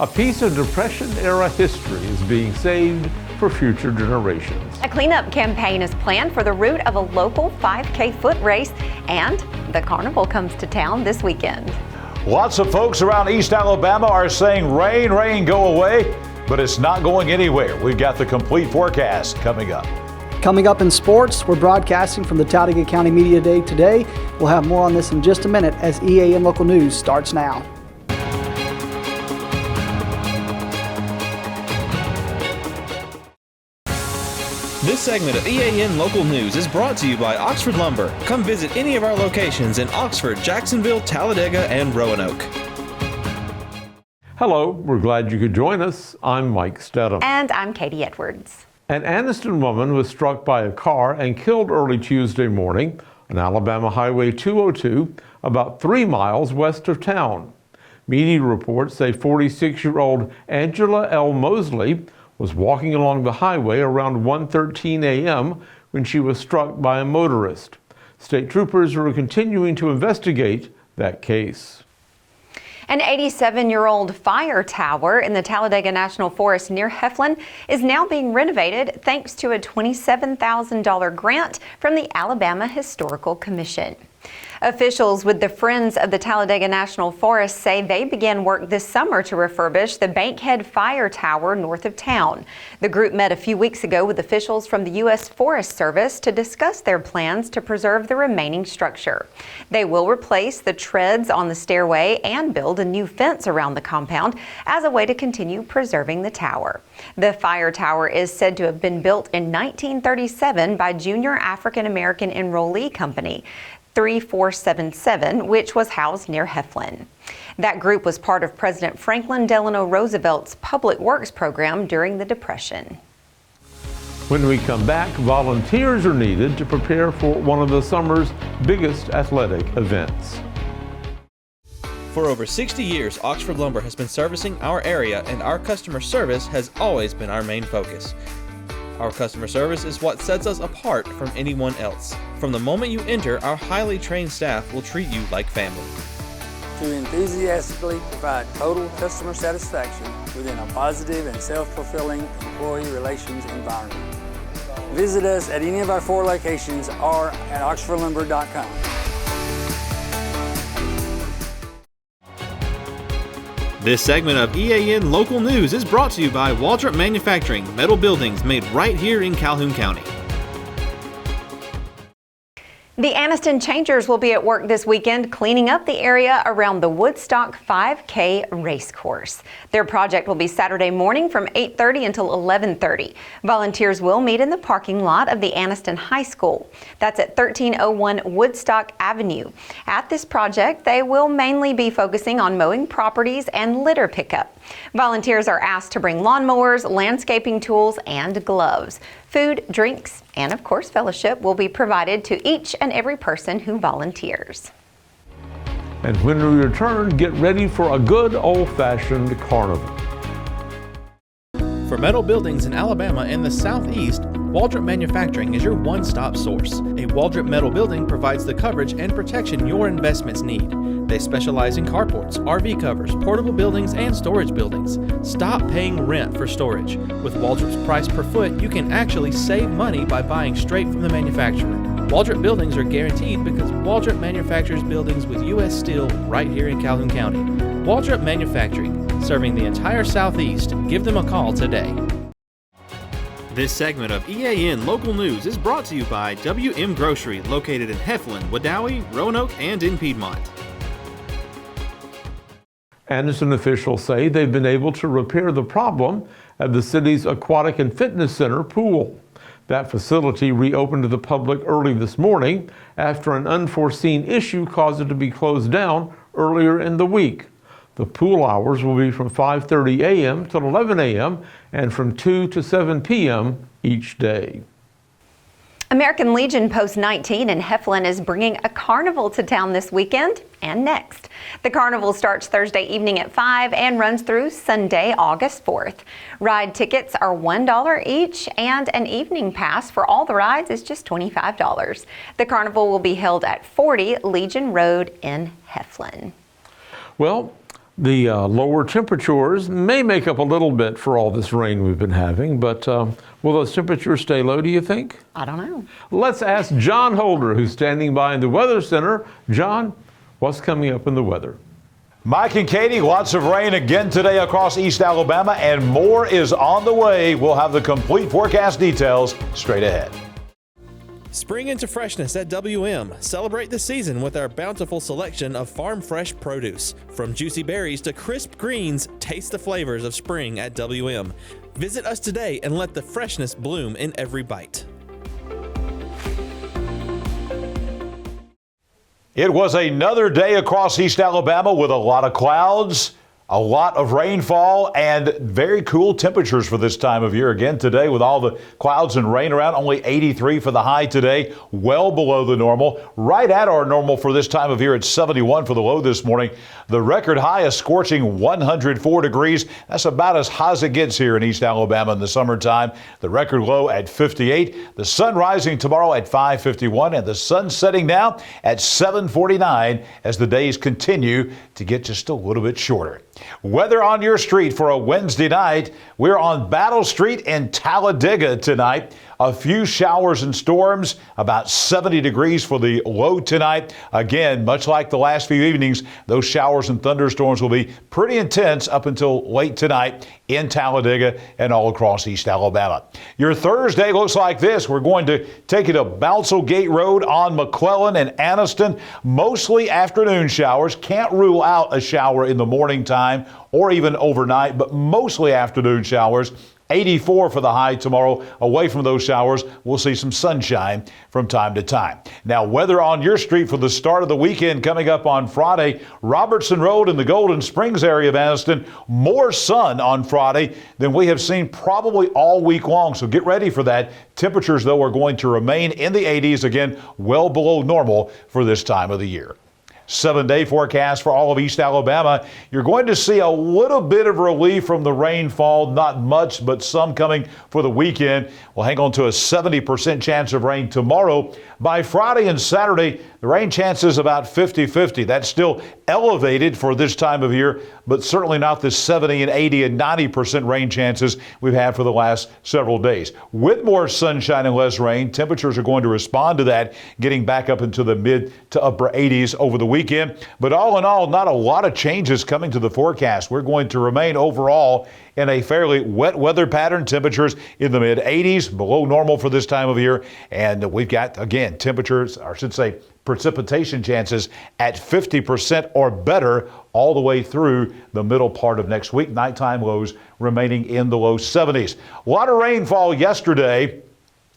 A piece of Depression-era history is being saved for future generations. A cleanup campaign is planned for the route of a local 5K foot race, and the carnival comes to town this weekend. Lots of folks around East Alabama are saying rain, rain, go away, but it's not going anywhere. We've got the complete forecast coming up. Coming up in sports, we're broadcasting from the Talladega County Media Day today. We'll have more on this in just a minute as EAN Local News starts now. This segment of EAN Local News is brought to you by Oxford Lumber. Come visit any of our locations in Oxford, Jacksonville, Talladega, and Roanoke. Hello, we're glad you could join us. I'm Mike Stedham. And I'm Katie Edwards. An Anniston woman was struck by a car and killed early Tuesday morning on Alabama Highway 202, about 3 miles west of town. Media reports say 46-year-old Angela L. Mosley was walking along the highway around 1:13 a.m. when she was struck by a motorist. State troopers are continuing to investigate that case. An 87-year-old fire tower in the Talladega National Forest near Heflin is now being renovated thanks to a $27,000 grant from the Alabama Historical Commission. Officials with the Friends of the Talladega National Forest say they began work this summer to refurbish the Bankhead Fire Tower north of town. The group met a few weeks ago with officials from the U.S. Forest Service to discuss their plans to preserve the remaining structure. They will replace the treads on the stairway and build a new fence around the compound as a way to continue preserving the tower. The fire tower is said to have been built in 1937 by Junior African American Enrollee Company 3477, which was housed near Heflin. That group was part of President Franklin Delano Roosevelt's public works program during the Depression. When we come back, volunteers are needed to prepare for one of the summer's biggest athletic events. For over 60 years, Oxford Lumber has been servicing our area, and our customer service has always been our main focus. Our customer service is what sets us apart from anyone else. From the moment you enter, our highly trained staff will treat you like family. To enthusiastically provide total customer satisfaction within a positive and self-fulfilling employee relations environment. Visit us at any of our 4 locations or at oxfordlumber.com. This segment of EAN Local News is brought to you by Waldrop Manufacturing, metal buildings made right here in Calhoun County. The Anniston Changers will be at work this weekend cleaning up the area around the Woodstock 5K race course. Their project will be Saturday morning from 8:30 until 11:30. Volunteers will meet in the parking lot of the Anniston High School. That's at 1301 Woodstock Avenue. At this project, they will mainly be focusing on mowing properties and litter pickup. Volunteers are asked to bring lawnmowers, landscaping tools, and gloves. Food, drinks, and of course fellowship will be provided to each and every person who volunteers. And when we return, get ready for a good old-fashioned carnival. For metal buildings in Alabama and the Southeast, Waldrop Manufacturing is your one-stop source. A Waldrop metal building provides the coverage and protection your investments need. They specialize in carports, RV covers, portable buildings, and storage buildings. Stop paying rent for storage. With Waldrop's price per foot, you can actually save money by buying straight from the manufacturer. Waldrop buildings are guaranteed because Waldrop manufactures buildings with U.S. steel right here in Calhoun County. Waldrop Manufacturing, serving the entire Southeast. Give them a call today. This segment of EAN Local News is brought to you by WM Grocery, located in Heflin, Wedowee, Roanoke, and in Piedmont. Anniston officials say they've been able to repair the problem at the city's Aquatic and Fitness Center pool. That facility reopened to the public early this morning after an unforeseen issue caused it to be closed down earlier in the week. The pool hours will be from 5:30 a.m. till 11 a.m. and from 2 to 7 p.m. each day. American Legion Post 19 in Heflin is bringing a carnival to town this weekend and next. The carnival starts Thursday evening at 5 and runs through Sunday, August 4th. Ride tickets are $1 each, and an evening pass for all the rides is just $25. The carnival will be held at 40 Legion Road in Heflin. Well, The lower temperatures may make up a little bit for all this rain we've been having, but will those temperatures stay low, do you think? I don't know. Let's ask John Holder, who's standing by in the Weather Center. John, what's coming up in the weather? Mike and Katie, lots of rain again today across East Alabama, and more is on the way. We'll have the complete forecast details straight ahead. Spring into freshness at WM. Celebrate the season with our bountiful selection of farm fresh produce. From juicy berries to crisp greens, taste the flavors of spring at WM. Visit us today and let the freshness bloom in every bite. It was another day across East Alabama with a lot of clouds, a lot of rainfall, and very cool temperatures for this time of year. Again today with all the clouds and rain around, only 83 for the high today, well below the normal. Right at our normal for this time of year at 71 for the low this morning. The record high, a scorching 104 degrees. That's about as hot as it gets here in East Alabama in the summertime. The record low at 58. The sun rising tomorrow at 5:51 and the sun setting now at 7:49 as the days continue to get just a little bit shorter. Weather on your street for a Wednesday night. We're on Battle Street in Talladega tonight. A few showers and storms, about 70 degrees for the low tonight. Again, much like the last few evenings, those showers and thunderstorms will be pretty intense up until late tonight in Talladega and all across East Alabama. Your Thursday looks like this. We're going to take you to Bouncel Gate Road on McClellan and Anniston. Mostly afternoon showers. Can't rule out a shower in the morning time or even overnight, but mostly afternoon showers. 84 for the high tomorrow. Away from those showers, we'll see some sunshine from time to time. Now, weather on your street for the start of the weekend coming up on Friday. Robertson Road in the Golden Springs area of Anniston. More sun on Friday than we have seen probably all week long, so get ready for that. Temperatures, though, are going to remain in the 80s, again, well below normal for this time of the year. 7-day forecast for all of East Alabama. You're going to see a little bit of relief from the rainfall, not much, but some coming for the weekend. We'll hang on to a 70% chance of rain tomorrow. By Friday and Saturday, the rain chance is about 50-50. That's still elevated for this time of year, but certainly not the 70 and 80 and 90% rain chances we've had for the last several days. With more sunshine and less rain, temperatures are going to respond to that, getting back up into the mid to upper 80s over the weekend. But all in all, not a lot of changes coming to the forecast. We're going to remain overall in a fairly wet weather pattern. Temperatures in the mid 80s, below normal for this time of year. And we've got, again, temperatures, or I should say, precipitation chances at 50% or better all the way through the middle part of next week. Nighttime lows remaining in the low 70s. A lot of rainfall yesterday,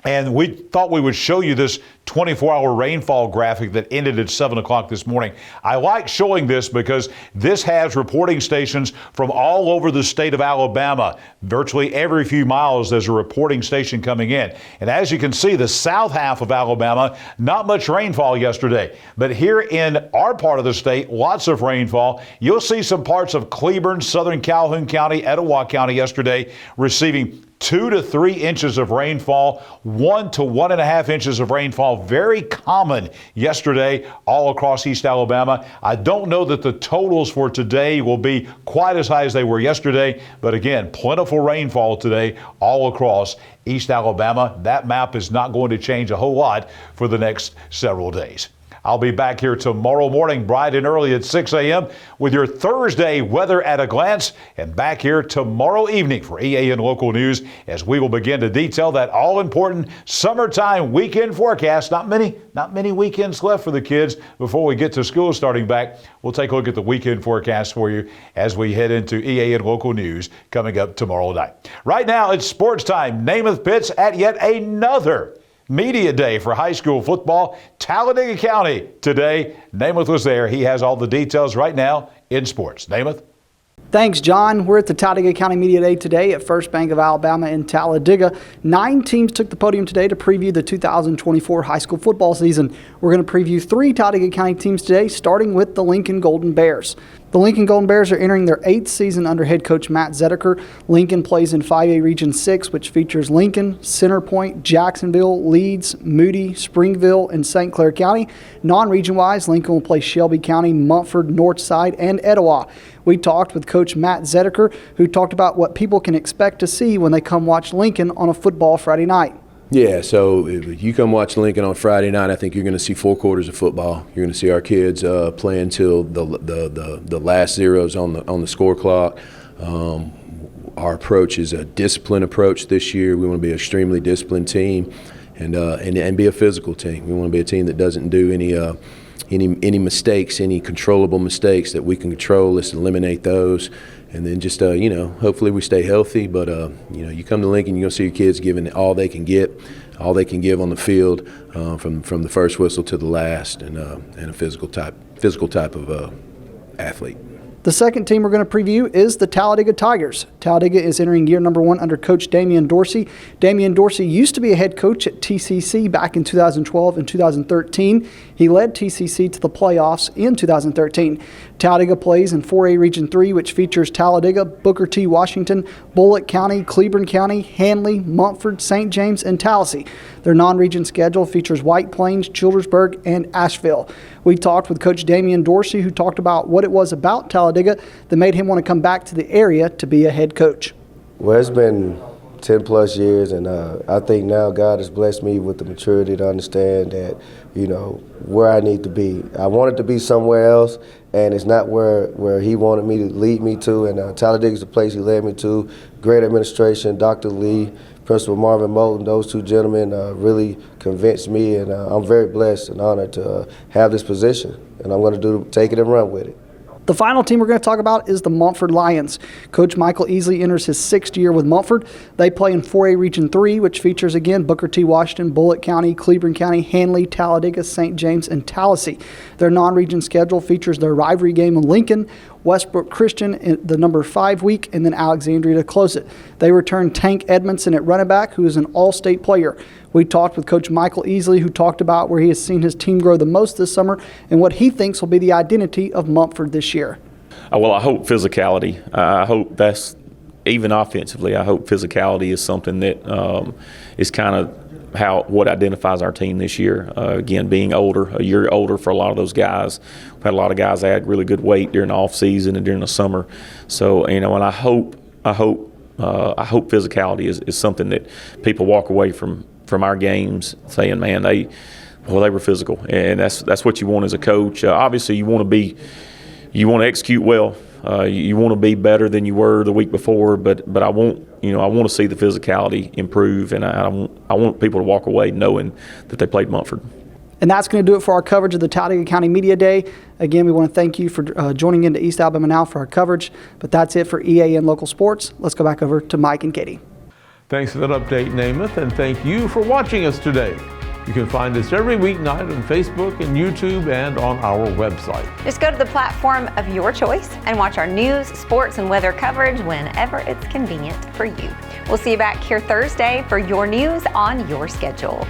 and we thought we would show you this 24-hour rainfall graphic that ended at 7 o'clock this morning. I like showing this because this has reporting stations from all over the state of Alabama. Virtually every few miles there's a reporting station coming in. And as you can see, the south half of Alabama, not much rainfall yesterday. But here in our part of the state, lots of rainfall. You'll see some parts of Cleburne, southern Calhoun County, Etowah County yesterday receiving 2 to 3 inches of rainfall, 1 to 1.5 inches of rainfall. Very common yesterday all across East Alabama. I don't know that the totals for today will be quite as high as they were yesterday, but again, plentiful rainfall today all across East Alabama. That map is not going to change a whole lot for the next several days. I'll be back here tomorrow morning, bright and early at 6 a.m. with your Thursday weather at a glance, and back here tomorrow evening for EAN Local News as we will begin to detail that all-important summertime weekend forecast. Not many weekends left for the kids before we get to school starting back. We'll take a look at the weekend forecast for you as we head into EAN Local News coming up tomorrow night. Right now, it's sports time. Namath pits at yet another Media Day for high school football. Talladega County today. Namath was there. He has all the details right now in sports. Namath. Thanks, John. We're at the Talladega County Media Day today at First Bank of Alabama in Talladega. 9 teams took the podium today to preview the 2024 high school football season. We're going to preview 3 Talladega County teams today, starting with the Lincoln Golden Bears. The Lincoln Golden Bears are entering their 8th season under head coach Matt Zedeker. Lincoln plays in 5A Region 6, which features Lincoln, Center Point, Jacksonville, Leeds, Moody, Springville, and St. Clair County. Non-region-wise, Lincoln will play Shelby County, Mumford, Northside, and Etowah. We talked with Coach Matt Zedeker, who talked about what people can expect to see when they come watch Lincoln on a football Friday night. Yeah, so if you come watch Lincoln on Friday night, I think you're going to see 4 quarters of football. You're going to see our kids playing till the last zeros on the score clock. Our approach is a disciplined approach this year. We want to be an extremely disciplined team and be a physical team. We want to be a team that doesn't do any mistakes, any controllable mistakes that we can control. Let's eliminate those. And then just, hopefully we stay healthy. But, you come to Lincoln, you're going to see your kids giving all they can give on the field from the first whistle to the last, and a physical type of athlete. The second team we're going to preview is the Talladega Tigers. Talladega is entering year number 1 under Coach Damian Dorsey. Damian Dorsey used to be a head coach at TCC back in 2012 and 2013. He led TCC to the playoffs in 2013. Talladega plays in 4A Region 3, which features Talladega, Booker T. Washington, Bullitt County, Cleburne County, Handley, Mumford, St. James, and Tallahassee. Their non-region schedule features White Plains, Childersburg, and Asheville. We talked with Coach Damian Dorsey, who talked about what it was about Talladega that made him want to come back to the area to be a head coach. Well, it's been 10 plus years, and I think now God has blessed me with the maturity to understand that, where I need to be. I wanted to be somewhere else, and it's not where he wanted me to lead me to, and Talladega is the place he led me to. Great administration, Dr. Lee, Principal Marvin Moulton, those 2 gentlemen really convinced me, and I'm very blessed and honored to have this position, and I'm going to take it and run with it. The final team we're going to talk about is the Mumford Lions. Coach Michael Easley enters his 6th year with Mumford. They play in 4A Region 3, which features, again, Booker T. Washington, Bullitt County, Cleburne County, Handley, Talladega, St. James, and Tallahassee. Their non-region schedule features their rivalry game in Lincoln, Westbrook Christian in the number 5 week, and then Alexandria to close it. They return Tank Edmondson at running back, who is an all-state player. We talked with Coach Michael Easley, who talked about where he has seen his team grow the most this summer and what he thinks will be the identity of Mumford this year. Well, I hope physicality. I hope that's, even offensively, I hope physicality is something that is kind of what identifies our team this year. Again, being older, a year older for a lot of those guys. We've had a lot of guys add really good weight during the off season and during the summer. So, and I hope physicality is something that people walk away from our games saying, man, they were physical, and that's what you want as a coach. Obviously, you want to execute well. You want to be better than you were the week before, but I want to see the physicality improve, and I want people to walk away knowing that they played Mumford. And that's going to do it for our coverage of the Talladega County Media Day. Again, we want to thank you for joining into East Alabama Now for our coverage, but that's it for EAN Local Sports. Let's go back over to Mike and Katie. Thanks for that update, Namath, and thank you for watching us today. You can find us every weeknight on Facebook and YouTube and on our website. Just go to the platform of your choice and watch our news, sports, and weather coverage whenever it's convenient for you. We'll see you back here Thursday for your news on your schedule.